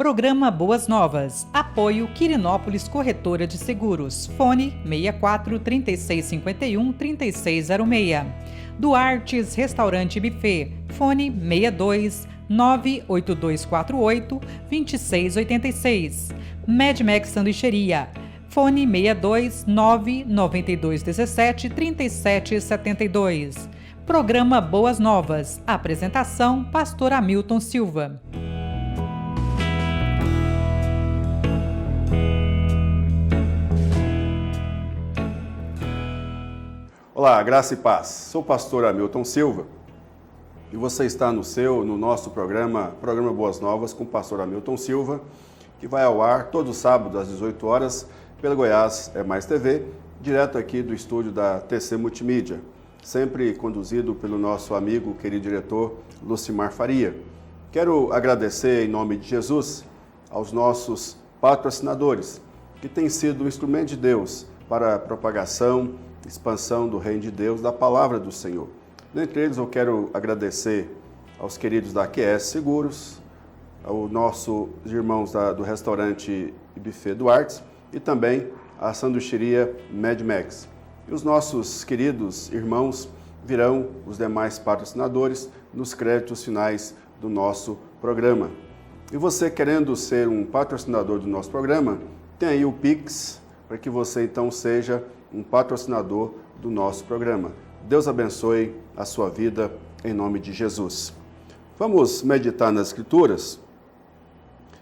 Programa Boas Novas. Apoio Quirinópolis Corretora de Seguros. Fone 64 3651 3606. Duartes Restaurante e Buffet. Fone 62 98248 2686. Medmex Sanduicheria. Fone 62 99217 3772. Programa Boas Novas. Apresentação: Pastor Hamilton Silva. Olá, graça e paz. Sou o pastor Hamilton Silva e você está no nosso programa Boas Novas com o pastor Hamilton Silva, que vai ao ar todo sábado às 18 horas pela Goiás é Mais TV, direto aqui do estúdio da TC Multimídia, sempre conduzido pelo nosso amigo, querido diretor Lucimar Faria. Quero agradecer em nome de Jesus aos nossos patrocinadores, que têm sido um instrumento de Deus para a propagação, expansão do reino de Deus, da palavra do Senhor. Dentre eles eu quero agradecer aos queridos da QS Seguros, aos nossos irmãos do restaurante e buffet Duartes e também a sanduicheria Medmex. E os nossos queridos irmãos virão os demais patrocinadores nos créditos finais do nosso programa. E você querendo ser um patrocinador do nosso programa, tem aí o Pix, para que você então seja um patrocinador do nosso programa. Deus abençoe a sua vida em nome de Jesus. Vamos meditar nas Escrituras,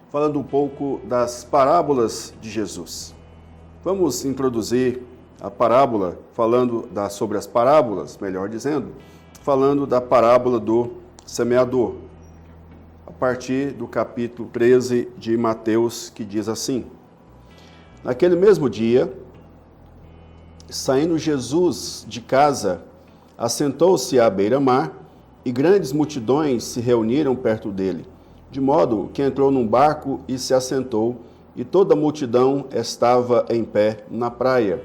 falando um pouco das parábolas de Jesus. Vamos introduzir a parábola, sobre as parábolas, melhor dizendo, falando da parábola do semeador, a partir do capítulo 13 de Mateus, que diz assim: Naquele mesmo dia, saindo Jesus de casa, assentou-se à beira-mar, e grandes multidões se reuniram perto dele, de modo que entrou num barco e se assentou, e toda a multidão estava em pé na praia.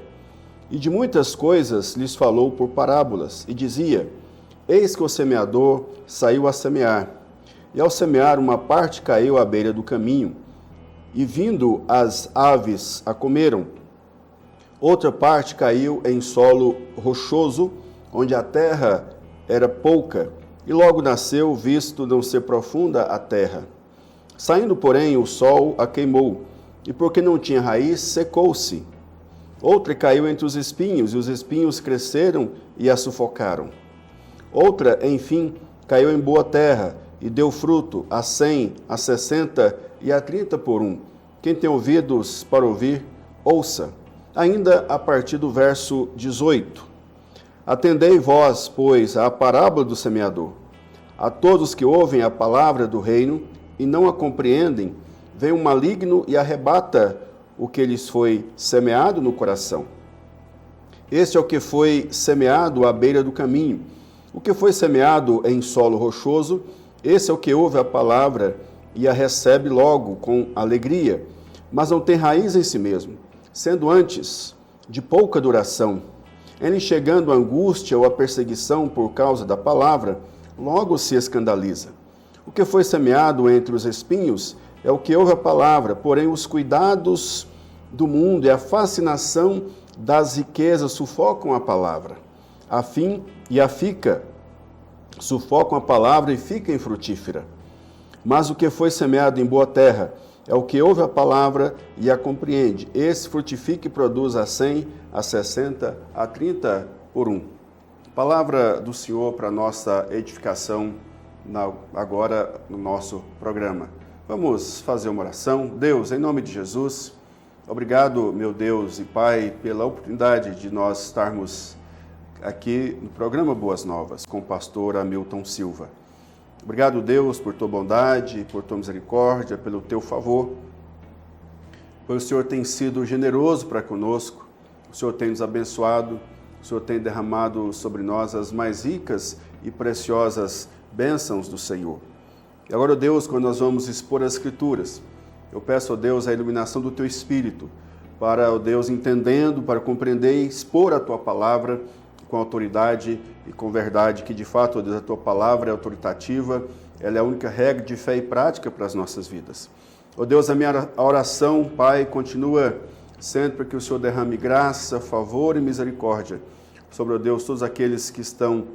E de muitas coisas lhes falou por parábolas, e dizia: Eis que o semeador saiu a semear. E ao semear, uma parte caiu à beira do caminho, e vindo as aves a comeram. Outra parte caiu em solo rochoso, onde a terra era pouca, e logo nasceu, visto não ser profunda a terra. Saindo, porém, o sol a queimou, e porque não tinha raiz, secou-se. Outra caiu entre os espinhos, e os espinhos cresceram e a sufocaram. Outra, enfim, caiu em boa terra, e deu fruto a 100, a 60 e a 30 por um. Quem tem ouvidos para ouvir, ouça. Ainda a partir do verso 18. Atendei vós, pois, à parábola do semeador. A todos que ouvem a palavra do reino e não a compreendem, vem um maligno e arrebata o que lhes foi semeado no coração. Este é o que foi semeado à beira do caminho. O que foi semeado em solo rochoso, esse é o que ouve a palavra e a recebe logo com alegria, mas não tem raiz em si mesmo, sendo antes de pouca duração. Ele chegando a angústia ou a perseguição por causa da palavra, logo se escandaliza. O que foi semeado entre os espinhos é o que ouve a palavra, porém os cuidados do mundo e a fascinação das riquezas sufocam a palavra. Sufocam a palavra e fica infrutífera. Mas o que foi semeado em boa terra é o que ouve a palavra e a compreende. Esse frutifica e produz a 100, a 60, a 30 por um. Palavra do Senhor para nossa edificação agora no nosso programa. Vamos fazer uma oração. Deus, em nome de Jesus, obrigado, meu Deus e Pai, pela oportunidade de nós estarmos aqui no programa Boas Novas com o pastor Hamilton Silva. Obrigado, Deus, por tua bondade, por tua misericórdia, pelo teu favor. Pois o Senhor tem sido generoso para conosco, o Senhor tem nos abençoado, o Senhor tem derramado sobre nós as mais ricas e preciosas bênçãos do Senhor. E agora, Deus, quando nós vamos expor as Escrituras, eu peço, ó Deus, a iluminação do teu Espírito, para, ó Deus, entendendo, para compreender e expor a tua palavra com autoridade e com verdade, que de fato, ó Deus, a tua palavra é autoritativa, ela é a única regra de fé e prática para as nossas vidas. Ó Deus, a minha oração, Pai, continua sendo para que o Senhor derrame graça, favor e misericórdia sobre, ó Deus, todos aqueles que estão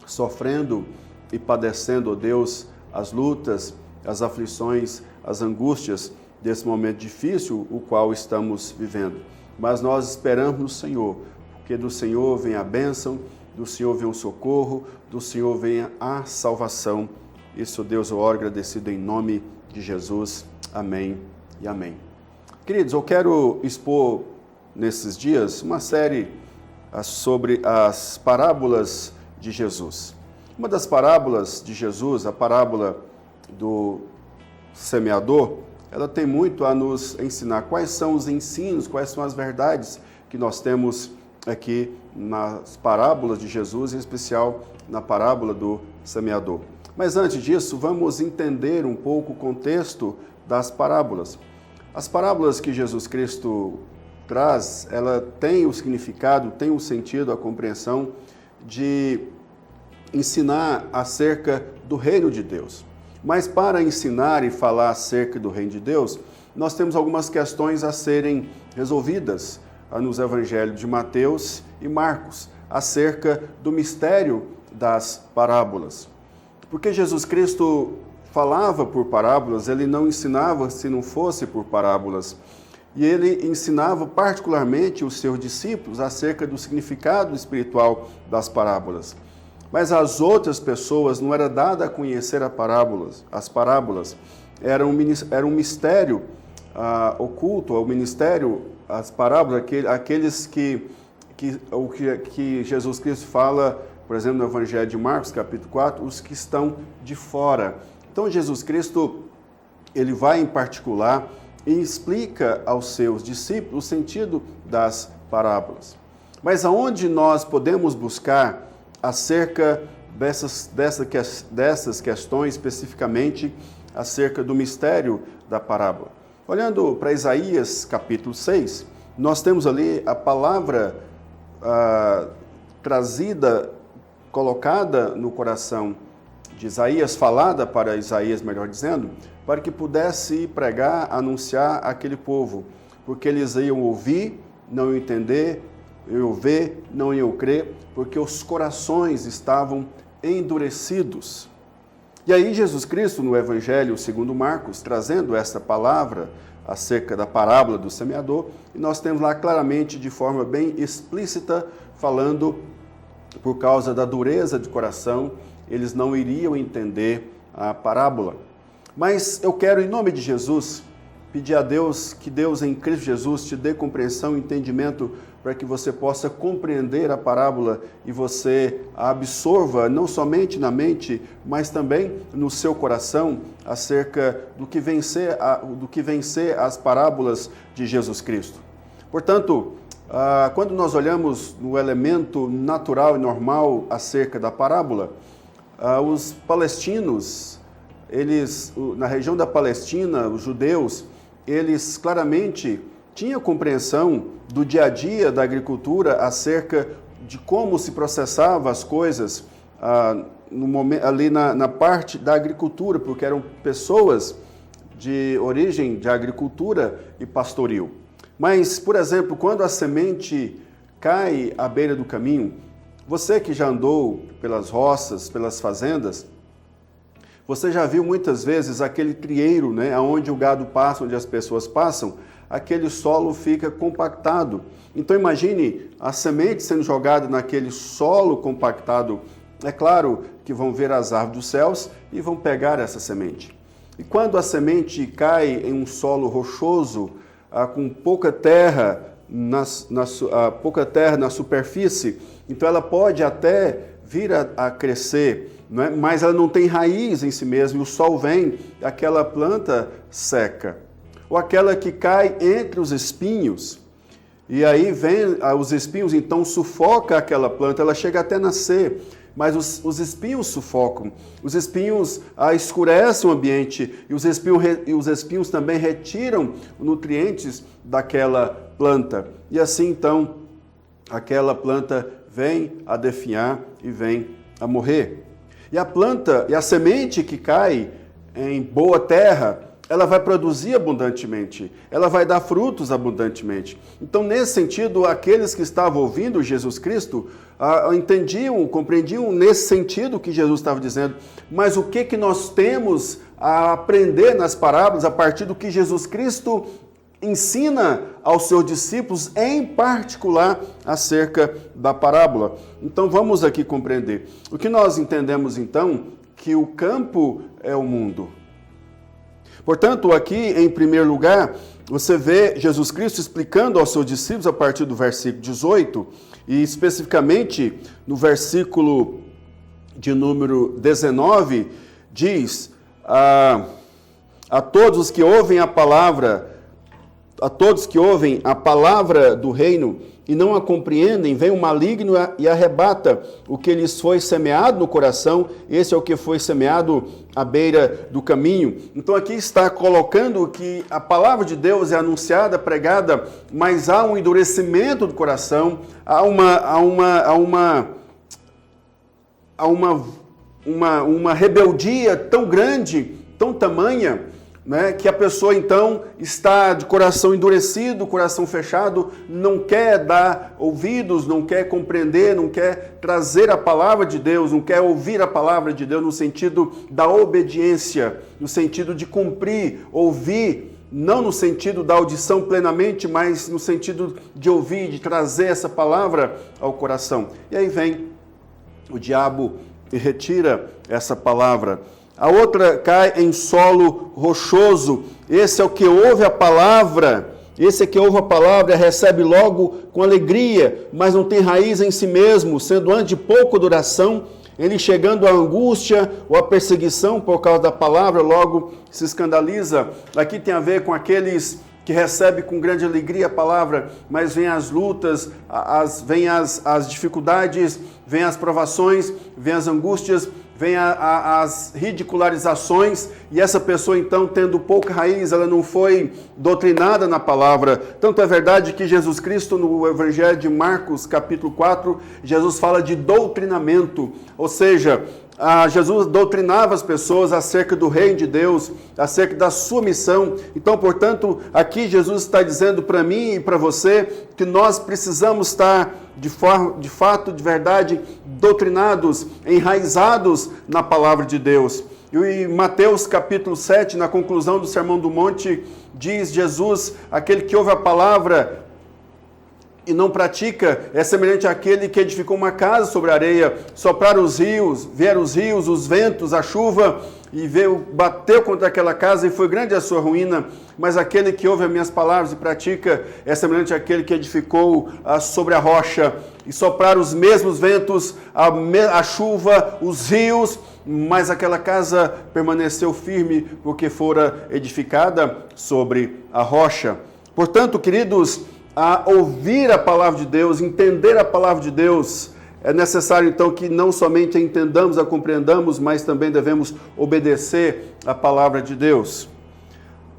sofrendo e padecendo, ó Deus, as lutas, as aflições, as angústias desse momento difícil, o qual estamos vivendo. Mas nós esperamos no Senhor, porque do Senhor vem a bênção, do Senhor vem o socorro, do Senhor vem a salvação. Isso, Deus, eu oro agradecido em nome de Jesus. Amém e amém. Queridos, eu quero expor nesses dias uma série sobre as parábolas de Jesus. Uma das parábolas de Jesus, a parábola do semeador, ela tem muito a nos ensinar quais são os ensinos, quais são as verdades que nós temos aqui nas parábolas de Jesus, em especial na parábola do semeador. Mas antes disso, vamos entender um pouco o contexto das parábolas. As parábolas que Jesus Cristo traz, ela tem o significado, tem o sentido, a compreensão de ensinar acerca do reino de Deus. Mas para ensinar e falar acerca do reino de Deus, nós temos algumas questões a serem resolvidas nos evangelhos de Mateus e Marcos, acerca do mistério das parábolas. Porque Jesus Cristo falava por parábolas, ele não ensinava se não fosse por parábolas. E ele ensinava particularmente os seus discípulos acerca do significado espiritual das parábolas. Mas às outras pessoas não era dada a conhecer as parábolas. Era um mistério oculto, o ministério, as parábolas, aqueles que Jesus Cristo fala, por exemplo, no Evangelho de Marcos, capítulo 4, os que estão de fora. Então, Jesus Cristo, ele vai em particular e explica aos seus discípulos o sentido das parábolas. Mas aonde nós podemos buscar acerca dessas questões, especificamente acerca do mistério da parábola? Olhando para Isaías, capítulo 6, nós temos ali a palavra trazida, colocada no coração de Isaías, falada para Isaías, melhor dizendo, para que pudesse pregar, anunciar àquele povo, porque eles iam ouvir, não iam entender, iam ver, não iam crer, porque os corações estavam endurecidos. E aí Jesus Cristo, no Evangelho segundo Marcos, trazendo essa palavra acerca da parábola do semeador, e nós temos lá claramente, de forma bem explícita, falando por causa da dureza de coração, eles não iriam entender a parábola. Mas eu quero, em nome de Jesus, pedir a Deus que Deus em Cristo Jesus te dê compreensão e entendimento para que você possa compreender a parábola e você a absorva não somente na mente, mas também no seu coração acerca do que vencer as parábolas de Jesus Cristo. Portanto, quando nós olhamos no elemento natural e normal acerca da parábola, os palestinos, na região da Palestina, os judeus, eles claramente tinham compreensão do dia a dia da agricultura acerca de como se processava as coisas ali na parte da agricultura, porque eram pessoas de origem de agricultura e pastoril. Mas, por exemplo, quando a semente cai à beira do caminho, você que já andou pelas roças, pelas fazendas, você já viu muitas vezes aquele trieiro, né, onde o gado passa, onde as pessoas passam, aquele solo fica compactado. Então imagine a semente sendo jogada naquele solo compactado. É claro que vão ver as árvores dos céus e vão pegar essa semente. E quando a semente cai em um solo rochoso, com pouca terra na superfície, então ela pode até vir a crescer, não é? Mas ela não tem raiz em si mesma, e o sol vem, aquela planta seca. Ou aquela que cai entre os espinhos, e aí vem os espinhos, então sufoca aquela planta, ela chega até a nascer, mas os espinhos sufocam, os espinhos escurecem o ambiente, e os espinhos também retiram nutrientes daquela planta. E assim, então, aquela planta vem a definhar e vem a morrer. E a planta, e a semente que cai em boa terra, ela vai produzir abundantemente, ela vai dar frutos abundantemente. Então, nesse sentido, aqueles que estavam ouvindo Jesus Cristo entendiam, compreendiam nesse sentido o que Jesus estava dizendo. Mas o que nós temos a aprender nas parábolas a partir do que Jesus Cristo ensina aos seus discípulos, em particular, acerca da parábola? Então, vamos aqui compreender. O que nós entendemos, então, que o campo é o mundo. Portanto, aqui, em primeiro lugar, você vê Jesus Cristo explicando aos seus discípulos a partir do versículo 18, e especificamente no versículo de número 19, diz: a todos os que ouvem a palavra do reino e não a compreendem, vem o maligno e arrebata o que lhes foi semeado no coração. Esse é o que foi semeado à beira do caminho. Então aqui está colocando que a palavra de Deus é anunciada, pregada, mas há um endurecimento do coração, há uma rebeldia tão grande, tão tamanha, né, que a pessoa então está de coração endurecido, coração fechado, não quer dar ouvidos, não quer compreender, não quer trazer a palavra de Deus, não quer ouvir a palavra de Deus no sentido da obediência, no sentido de cumprir, ouvir, não no sentido da audição plenamente, mas no sentido de ouvir, de trazer essa palavra ao coração. E aí vem o diabo e retira essa palavra. A outra cai em solo rochoso. Esse é o que ouve a palavra. Esse é que ouve a palavra e recebe logo com alegria, mas não tem raiz em si mesmo, sendo antes de pouca duração, ele chegando à angústia ou à perseguição por causa da palavra, logo se escandaliza. Aqui tem a ver com aqueles que recebem com grande alegria a palavra, mas vem as lutas, vem as dificuldades, vem as provações, vem as angústias, vem as ridicularizações, e essa pessoa então, tendo pouca raiz, ela não foi doutrinada na palavra. Tanto é verdade que Jesus Cristo, no Evangelho de Marcos, capítulo 4, Jesus fala de doutrinamento, ou seja, Jesus doutrinava as pessoas acerca do reino de Deus, acerca da sua missão. Então, portanto, aqui Jesus está dizendo para mim e para você que nós precisamos estar de fato, de verdade, doutrinados, enraizados na palavra de Deus. E em Mateus capítulo 7, na conclusão do Sermão do Monte, diz Jesus: aquele que ouve a palavra e não pratica é semelhante àquele que edificou uma casa sobre a areia, sopraram os rios, vieram os rios, os ventos, a chuva, e bateu contra aquela casa, e foi grande a sua ruína. Mas aquele que ouve as minhas palavras e pratica é semelhante àquele que edificou sobre a rocha, e sopraram os mesmos ventos, a chuva, os rios, mas aquela casa permaneceu firme, porque fora edificada sobre a rocha. Portanto, queridos, a ouvir a palavra de Deus, entender a palavra de Deus, é necessário então que não somente a entendamos, a compreendamos, mas também devemos obedecer a palavra de Deus.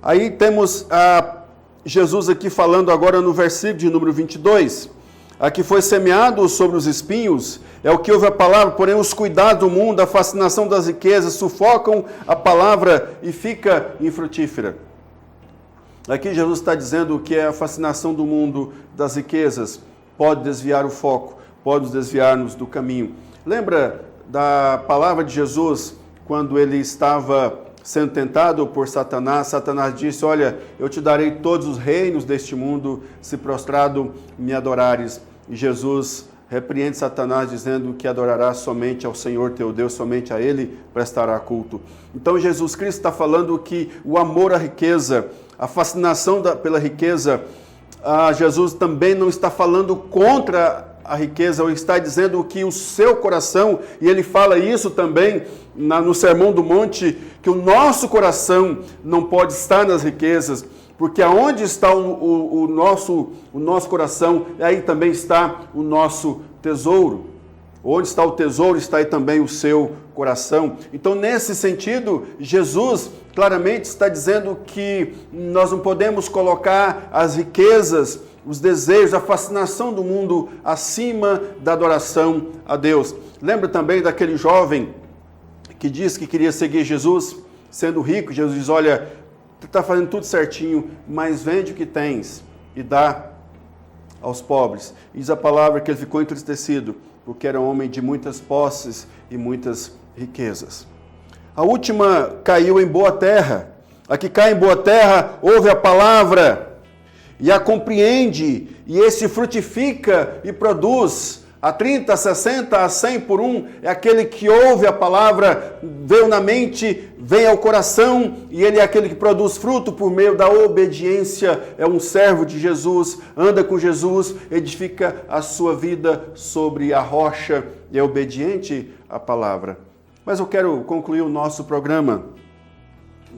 Aí temos Jesus aqui falando agora no versículo de número 22, a que foi semeado sobre os espinhos, é o que ouve a palavra, porém os cuidados do mundo, a fascinação das riquezas, sufocam a palavra e fica infrutífera. Aqui Jesus está dizendo que a fascinação do mundo, das riquezas, pode desviar o foco, pode desviar-nos do caminho. Lembra da palavra de Jesus, quando ele estava sendo tentado por Satanás? Satanás disse: olha, eu te darei todos os reinos deste mundo, se prostrado me adorares. E Jesus repreende Satanás, dizendo que adorará somente ao Senhor teu Deus, somente a Ele prestará culto. Então Jesus Cristo está falando que o amor à riqueza, a fascinação pela riqueza, Jesus também não está falando contra a riqueza, ou está dizendo que o seu coração, e ele fala isso também no Sermão do Monte, que o nosso coração não pode estar nas riquezas, porque aonde está o nosso coração, aí também está o nosso tesouro. Onde está o tesouro, está aí também o seu coração. Então, nesse sentido, Jesus claramente está dizendo que nós não podemos colocar as riquezas, os desejos, a fascinação do mundo acima da adoração a Deus. Lembra também daquele jovem que disse que queria seguir Jesus, sendo rico? Jesus diz: olha, tu está fazendo tudo certinho, mas vende o que tens e dá aos pobres. E diz a palavra que ele ficou entristecido, porque era um homem de muitas posses e muitas riquezas. A última caiu em boa terra. A que cai em boa terra, ouve a palavra e a compreende, e esse frutifica e produz a 30, a 60, a 100 por um. É aquele que ouve a palavra, veio na mente, vem ao coração, e ele é aquele que produz fruto por meio da obediência. É um servo de Jesus, anda com Jesus, edifica a sua vida sobre a rocha e é obediente à palavra. Mas eu quero concluir o nosso programa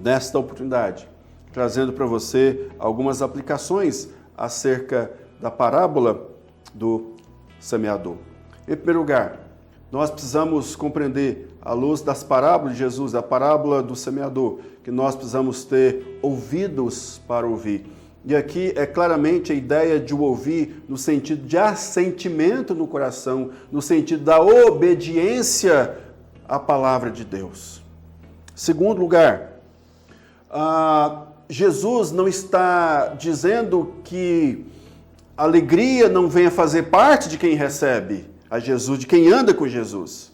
nesta oportunidade, trazendo para você algumas aplicações acerca da parábola do semeador. Em primeiro lugar, nós precisamos compreender, à luz das parábolas de Jesus, a parábola do semeador, que nós precisamos ter ouvidos para ouvir. E aqui é claramente a ideia de ouvir no sentido de assentimento no coração, no sentido da obediência à palavra de Deus. Segundo lugar, Jesus não está dizendo que a alegria não venha fazer parte de quem recebe a Jesus, de quem anda com Jesus.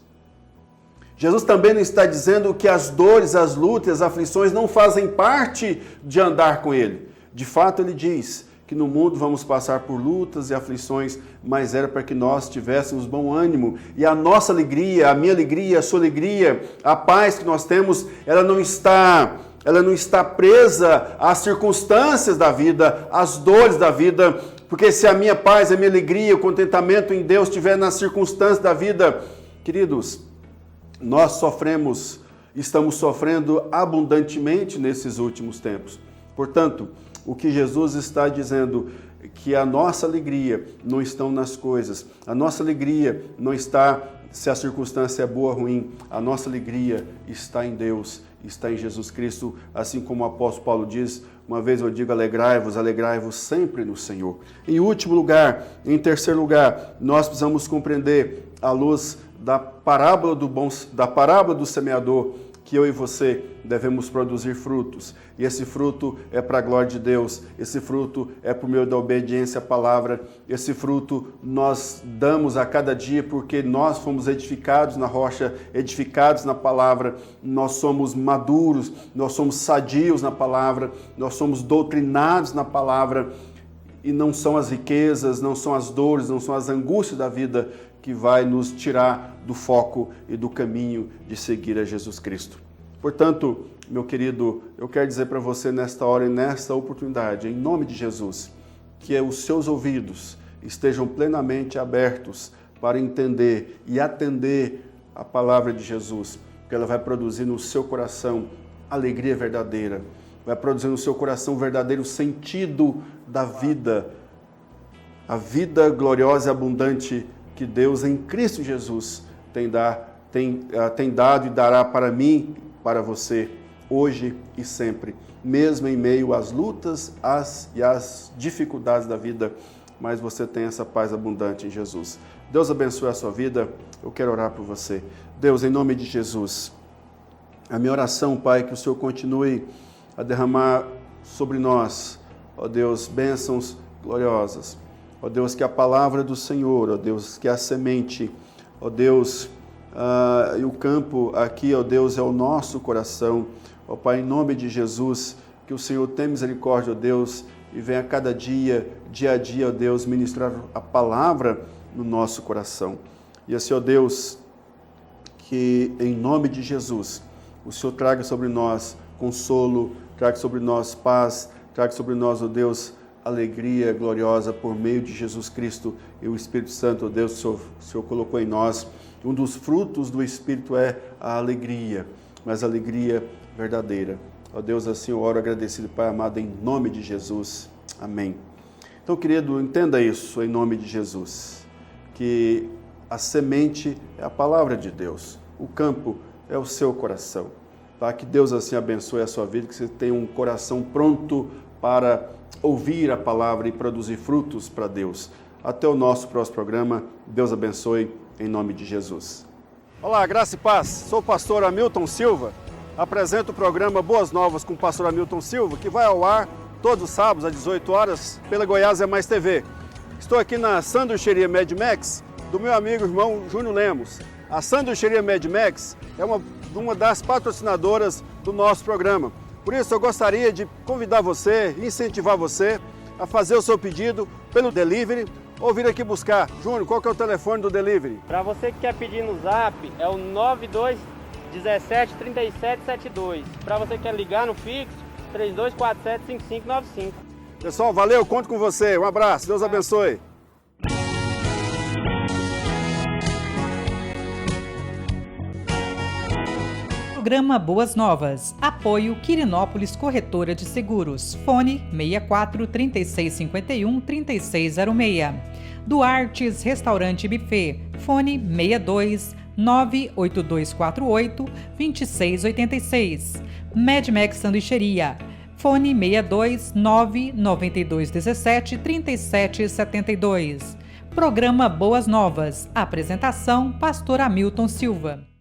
Jesus também não está dizendo que as dores, as lutas, as aflições não fazem parte de andar com Ele. De fato, Ele diz que no mundo vamos passar por lutas e aflições, mas era para que nós tivéssemos bom ânimo. E a nossa alegria, a minha alegria, a sua alegria, a paz que nós temos, ela não está presa às circunstâncias da vida, às dores da vida, porque se a minha paz, a minha alegria, o contentamento em Deus estiver nas circunstâncias da vida, queridos, nós estamos sofrendo abundantemente nesses últimos tempos. Portanto, o que Jesus está dizendo é que a nossa alegria não está nas coisas, a nossa alegria não está se a circunstância é boa ou ruim, a nossa alegria está em Deus, está em Jesus Cristo, assim como o apóstolo Paulo diz, uma vez eu digo alegrai-vos sempre no Senhor. Em último lugar, em terceiro lugar, nós precisamos compreender à luz da parábola do semeador, que eu e você devemos produzir frutos. E esse fruto é para a glória de Deus, esse fruto é por meio da obediência à palavra, esse fruto nós damos a cada dia porque nós fomos edificados na rocha, edificados na palavra, nós somos maduros, nós somos sadios na palavra, nós somos doutrinados na palavra, e não são as riquezas, não são as dores, não são as angústias da vida que vai nos tirar do foco e do caminho de seguir a Jesus Cristo. Portanto, meu querido, eu quero dizer para você nesta hora e nesta oportunidade, em nome de Jesus, que os seus ouvidos estejam plenamente abertos para entender e atender a palavra de Jesus, porque ela vai produzir no seu coração alegria verdadeira, vai produzir no seu coração o verdadeiro sentido da vida, a vida gloriosa e abundante que Deus em Cristo Jesus tem dado e dará para mim, para você, hoje e sempre, mesmo em meio às lutas e às dificuldades da vida, mas você tem essa paz abundante em Jesus. Deus abençoe a sua vida, eu quero orar por você. Deus, em nome de Jesus, a minha oração, Pai, que o Senhor continue a derramar sobre nós, ó Deus, bênçãos gloriosas. Ó Deus, que a palavra do Senhor, ó Deus, que a semente, ó Deus, e o campo aqui, ó Deus, é o nosso coração. Ó Pai, em nome de Jesus, que o Senhor tenha misericórdia, ó Deus, e venha cada dia, dia a dia, ó Deus, ministrar a palavra no nosso coração. E assim, ó Deus, que em nome de Jesus, o Senhor traga sobre nós consolo, traga sobre nós paz, traga sobre nós, ó Deus, alegria gloriosa por meio de Jesus Cristo e o Espírito Santo, ó Deus, o Senhor colocou em nós. Um dos frutos do Espírito é a alegria, mas a alegria verdadeira. Ó Deus, assim eu oro agradecido, Pai amado, em nome de Jesus. Amém. Então, querido, entenda isso em nome de Jesus, que a semente é a palavra de Deus, o campo é o seu coração. Tá? Que Deus assim abençoe a sua vida, que você tenha um coração pronto para ouvir a palavra e produzir frutos para Deus. Até o nosso próximo programa. Deus abençoe, em nome de Jesus. Olá, graça e paz. Sou o pastor Hamilton Silva apresento o programa Boas Novas com o pastor Hamilton Silva, que vai ao ar todos os sábados às 18 horas pela Goiás é Mais TV. Estou aqui na sanduicheria Mad Max do meu amigo e irmão Júnior Lemos. A sanduicheria Mad Max é uma das patrocinadoras do nosso programa. Por isso eu gostaria de convidar você, incentivar você a fazer o seu pedido pelo delivery ou vir aqui buscar. Júnior, qual que é o telefone do delivery? Para você que quer pedir no Zap, é o 92 17 37 72. Para você que quer ligar no fixo, 3247 5595. Pessoal, valeu, conto com você. Um abraço, Deus abençoe. Programa Boas Novas. Apoio Quirinópolis Corretora de Seguros. Fone 64 3651 3606. Duartes Restaurante Buffet. Fone 62 98248 2686. Mad Max Sanduicheria. Fone 62 99217 3772. Programa Boas Novas. Apresentação: Pastor Hamilton Silva.